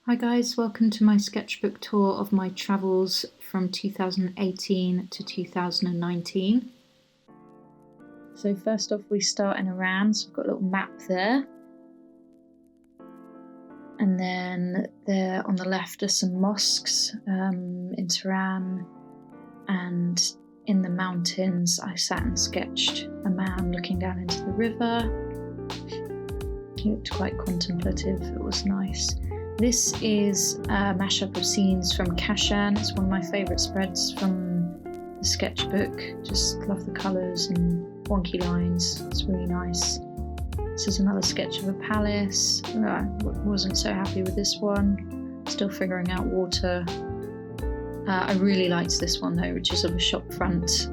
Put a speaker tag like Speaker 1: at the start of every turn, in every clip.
Speaker 1: Hi guys, welcome to my sketchbook tour of my travels from 2018 to 2019. So first off we start in Iran, so I've got a little map there. And then there on the left are some mosques in Tehran, and in the mountains I sat and sketched a man looking down into the river. He looked quite contemplative, it was nice. This is a mashup of scenes from Kashan. It's one of my favourite spreads from the sketchbook. Just love the colours and wonky lines. It's really nice. This is another sketch of a palace. I wasn't so happy with this one. Still figuring out water. I really liked this one though, which is of a shop front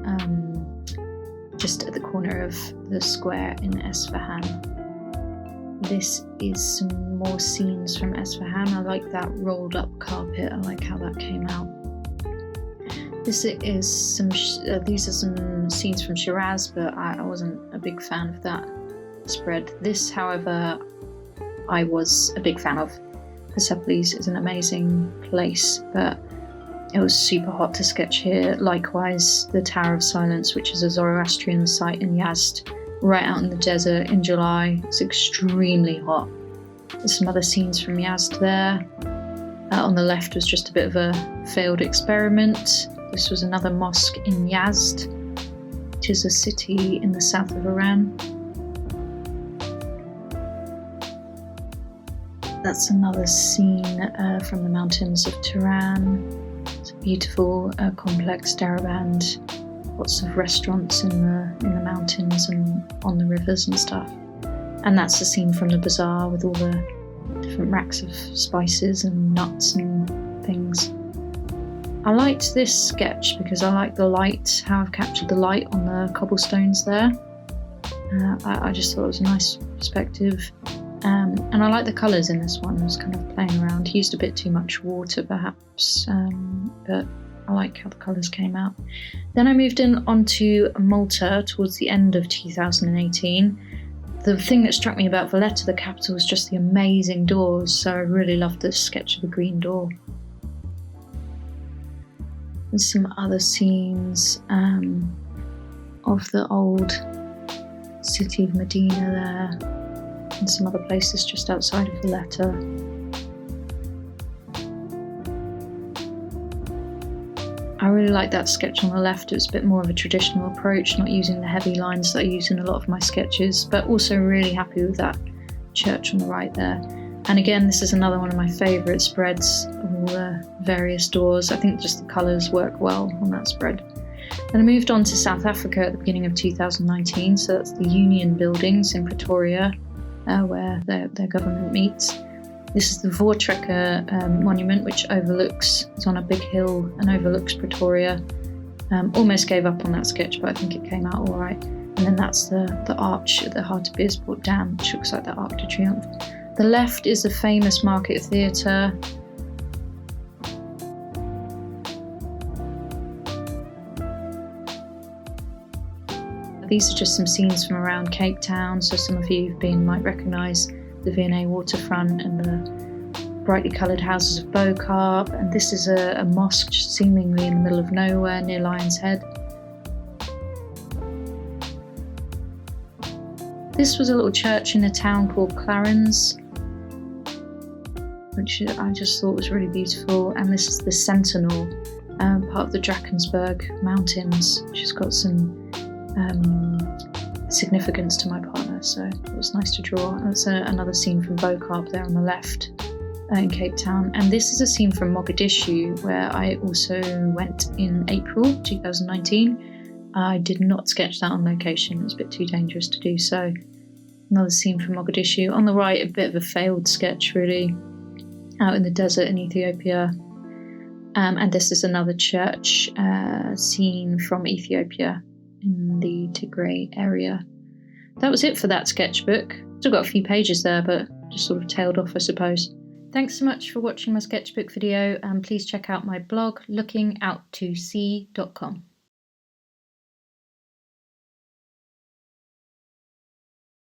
Speaker 1: just at the corner of the square in Esfahan. This is some more scenes from Esfahan. I like that rolled up carpet. I like how that came out. These are some scenes from Shiraz, but I wasn't a big fan of that spread. This, however, I was a big fan of. Persepolis is an amazing place, but it was super hot to sketch here. Likewise, the Tower of Silence, which is a Zoroastrian site in Yazd, right out in the desert in July. It's extremely hot. There's some other scenes from Yazd there. On the left was just a bit of a failed experiment. This was another mosque in Yazd, which is a city in the south of Iran. That's another scene from the mountains of Tehran. It's a beautiful, complex daraband. Lots of restaurants in the mountains and on the rivers and stuff. And that's a scene from the bazaar with all the different racks of spices and nuts and things. I liked this sketch because I like the light, how I've captured the light on the cobblestones there. I just thought it was a nice perspective. And I like the colours in this one. I was kind of playing around. He used a bit too much water perhaps, but I like how the colours came out. Then I moved onto Malta towards the end of 2018. The thing that struck me about Valletta, the capital, was just the amazing doors, so I really loved this sketch of the green door. And some other scenes of the old city of Medina there, and some other places just outside of Valletta. I really like that sketch on the left. It was a bit more of a traditional approach, not using the heavy lines that I use in a lot of my sketches, but also really happy with that church on the right there. And again, this is another one of my favourite spreads of all the various doors. I think just the colours work well on that spread. Then I moved on to South Africa at the beginning of 2019, so that's the Union buildings in Pretoria, where their government meets. This is the Voortrekker monument, which it's on a big hill and overlooks Pretoria. Almost gave up on that sketch, but I think it came out all right. And then that's the arch at the Hartbeespoort Dam, which looks like the Arc de Triomphe. The left is the famous Market Theatre. These are just some scenes from around Cape Town, so some of you who've been might recognise the V&A waterfront and the brightly coloured houses of Beaucarp. And this is a mosque seemingly in the middle of nowhere near Lion's Head. This was a little church in a town called Clarens, which I just thought was really beautiful. And this is the Sentinel, part of the Drakensberg Mountains, which has got some significance to my partner, so it was nice to draw. That's another scene from Beaucarp there on the left in Cape Town. And this is a scene from Mogadishu, where I also went in April 2019. I did not sketch that on location, it was a bit too dangerous to do so. Another scene from Mogadishu. On the right, a bit of a failed sketch really, out in the desert in Ethiopia. And this is another church scene from Ethiopia in the Tigray area. That was it for that sketchbook. Still got a few pages there, but just sort of tailed off, I suppose. Thanks so much for watching my sketchbook video, and please check out my blog lookingout2sea.com.